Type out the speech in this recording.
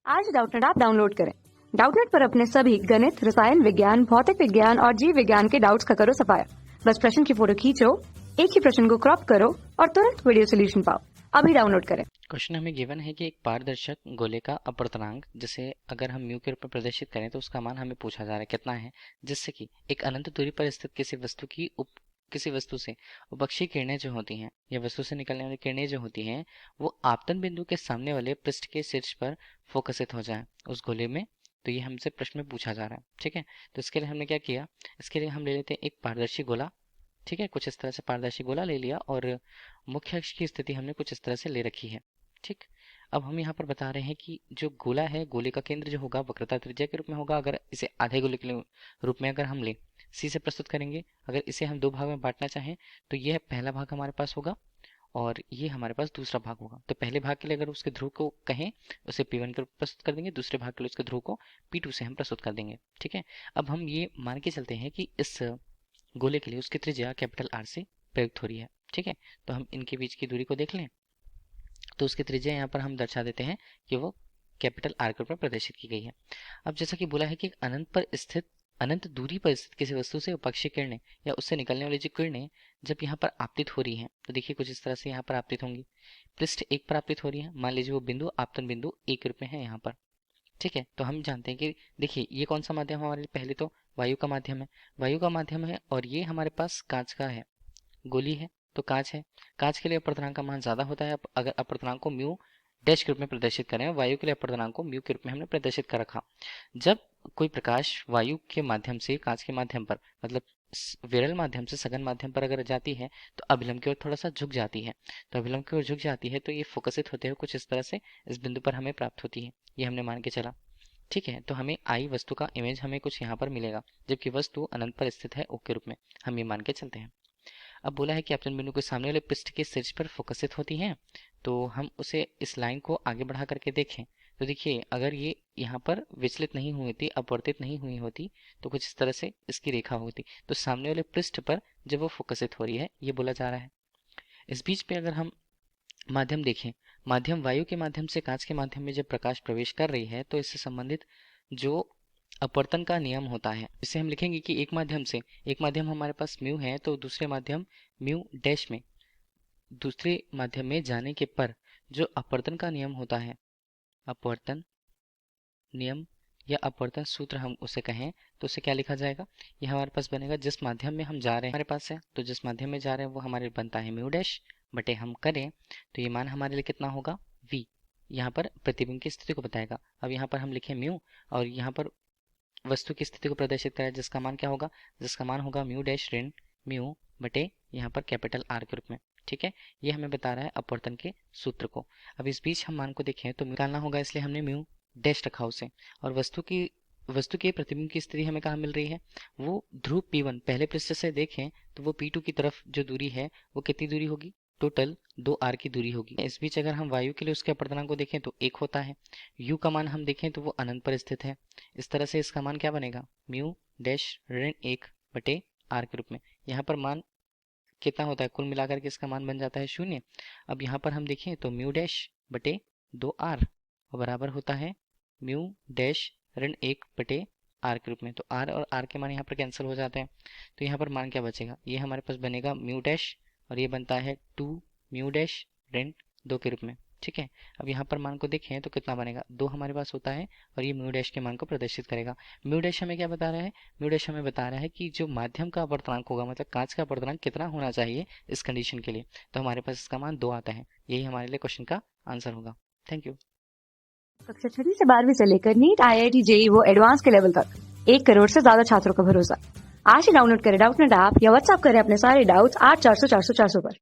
आज Doubtnut app download करें। Doubtnut पर अपने सभी गणित, रसायन विज्ञान, भौतिक विज्ञान और जीव विज्ञान के डाउट्स का करो सफाया। बस प्रश्न की फोटो खींचो, एक ही प्रश्न को क्रॉप करो और तुरंत वीडियो सोल्यूशन पाओ। अभी डाउनलोड करें। क्वेश्चन हमें गिवन है कि एक पारदर्शक गोले का अपवर्तनांक जिसे अगर हम म्यू के रूप में प्रदर्शित करें तो उसका मान हमें पूछा जा रहा है कितना है, जिससे कि एक अनंत दूरी पर स्थित किसी वस्तु से उपक्षीय किरणें जो होती हैं या वस्तु से निकलने वाली किरणें जो होती हैं वो आपतन बिंदु के सामने वाले पृष्ठ के शीर्ष पर फोकसित हो जाए उस गोले में। तो ये हमसे प्रश्न में पूछा जा रहा है। ठीक है, तो इसके लिए हमने क्या किया, इसके लिए हम ले लेते हैं एक पारदर्शी गोला। ठीक है, कुछ इस तरह से पारदर्शी गोला ले लिया और मुख्य अक्ष की स्थिति हमने कुछ इस तरह से ले रखी है। ठीक, अब हम यहाँ पर बता रहे हैं कि जो गोला है, गोले का केंद्र जो होगा वक्रता त्रिज्या के रूप में होगा। अगर इसे आधे गोले के रूप में अगर हम लें, सी से प्रस्तुत करेंगे। अगर इसे हम दो भाग में बांटना चाहें तो यह पहला भाग हमारे पास होगा और ये हमारे पास दूसरा भाग होगा। तो पहले भाग के लिए अगर उसके ध्रुव को कहें उसे P1 के रूप में प्रस्तुत कर देंगे, दूसरे भाग के लिए उसके ध्रुव को P2 से हम प्रस्तुत कर देंगे। ठीक है, अब हम ये मान के चलते हैं कि इस गोले के लिए उसकी त्रिज्या कैपिटल R से प्रयुक्त हो रही है। ठीक है, तो हम इनके बीच की दूरी को देख लें तो उसकी त्रिज्या यहाँ पर हम दर्शा देते हैं कि वो कैपिटल R के रूप में प्रदर्शित की गई है। अब जैसा कि बोला है कि अनंत दूरी पर स्थित किसी वस्तु से उपक्षीय किरणें या उससे निकलने वाली जो किरणें जब यहाँ पर आपतित हो रही हैं तो देखिए कुछ इस तरह से यहाँ पर आपतित होंगी। पृष्ठ एक पर आपतित हो रही है, मान लीजिए वो बिंदु आपतन बिंदु ए के रूप में है यहाँ पर। ठीक है, तो हम जानते हैं कि देखिए ये कौन सा माध्यम हमारे लिए, पहले तो वायु का माध्यम है, वायु का माध्यम है और ये हमारे पास कांच का है, गोली है तो कांच है। कांच के लिए अपवर्तनांक का मान ज्यादा होता है। अगर अपवर्तनांक को म्यू डैश के रूप में प्रदर्शित करें, वायु के लिए अपवर्तनांक को म्यू के रूप में हमने प्रदर्शित कर रखा। जब कोई प्रकाश वायु के माध्यम से कांच के माध्यम पर, मतलब विरल माध्यम से सघन माध्यम पर अगर जाती है तो अभिलंब की ओर थोड़ा सा झुक जाती है। तो अभिलंब की ओर झुक जाती है तो ये फोकसित होते हुए कुछ इस तरह से इस बिंदु पर हमें प्राप्त होती है। ये हमने मान के चला। ठीक है, तो हमें आई वस्तु का इमेज हमें कुछ यहाँ पर मिलेगा, जबकि वस्तु अनंत पर स्थित है ओ के रूप में। हम ये मान के चलते हैं। अब बोला है कि आपतन बिंदु के सामने वाले पृष्ठ के शीर्ष पर फोकसित होती हैं, तो हम उसे इस लाइन को आगे बढ़ा करके देखें तो देखिए अगर ये यहाँ पर विचलित नहीं हुई थी, अपवर्तित नहीं हुई होती तो कुछ इस तरह से इसकी रेखा होती। तो सामने वाले पृष्ठ पर जब वो फोकसित हो रही है ये बोला जा रहा है। इस बीच पे अगर हम माध्यम देखें, माध्यम वायु के माध्यम से कांच के माध्यम में जब प्रकाश प्रवेश कर रही है तो इससे संबंधित जो अपवर्तन का नियम होता है इसे हम लिखेंगे कि एक माध्यम हमारे पास म्यू है तो दूसरे माध्यम म्यू डैश में, दूसरे माध्यम में जाने के पर जो अपवर्तन का नियम होता है, अपवर्तन नियम या अपवर्तन सूत्र हम उसे कहें तो उसे क्या लिखा जाएगा, ये हमारे पास बनेगा जिस माध्यम में हम जा रहे हैं हमारे पास है, तो जिस माध्यम में जा रहे हैं वो हमारे बनता है म्यू डैश बटे हम करें तो ये मान हमारे लिए कितना होगा v। यहाँ पर प्रतिबिंब की स्थिति को बताएगा। अब यहाँ पर हम लिखें म्यू और यहाँ पर वस्तु की स्थिति को प्रदर्शित करें जिसका मान क्या होगा, जिसका मान होगा म्यू डैश ऋण म्यू बटे यहाँ पर कैपिटल R के रूप में। ठीक है, ये हमें बता रहा है अपवर्तन के सूत्र को। अब इस बीच हम मान को देखें तो निकालना होगा, इसलिए हमने म्यू डैश रखा उसे। और वस्तु के प्रतिबिंब की स्थिति हमें कहाँ मिल रही है, वो ध्रुव P1 पहले पृष्ठ से देखें तो वो P2 की तरफ जो दूरी है वो कितनी दूरी होगी, टोटल 2r की दूरी होगी। इस बीच अगर हम वायु के लिए उसके अपवर्तनांक को देखें तो 1 होता है। u का मान हम देखें तो वो अनंत पर स्थित है। इस तरह से इसका मान क्या बनेगा, म्यू डैश ऋण 1 बटे r के रूप में। यहाँ पर मान कितना होता है, कुल मिलाकर के इसका मान बन जाता है 0। अब यहाँ पर हम देखें तो म्यू डैश बटे 2r बराबर होता है म्यू डैश ऋण 1 बटे r के रूप में। तो r और r के मान यहाँ पर कैंसिल हो जाते हैं तो यहाँ पर मान क्या बचेगा, ये हमारे पास बनेगा म्यू डैश और ये बनता है 2 म्यू डैश ऋण 2 के रूप में। ठीक है, अब यहाँ पर मान को देखें तो कितना बनेगा, 2 हमारे पास होता है और ये म्यू डैश के मान को प्रदर्शित करेगा। म्यू डैश हमें क्या बता रहा है, म्यू डैश हमें बता रहा है कि जो माध्यम का अपवर्तनांक होगा, मतलब कांच का अपवर्तनांक कितना होना चाहिए इस कंडीशन के लिए, तो हमारे पास इसका मान 2 आता है। यही हमारे लिए क्वेश्चन का आंसर होगा। Thank you. कक्षा 6 से 12वीं से लेकर नीट, IIT, JEE वो एडवांस के लेवल तक 1 करोड़ से ज्यादा छात्रों का भरोसा। आज ही डाउनलोड करें डाउटनेट ऐप या व्हाट्सएप करें अपने सारे डाउट्स 8400 400 400 पर।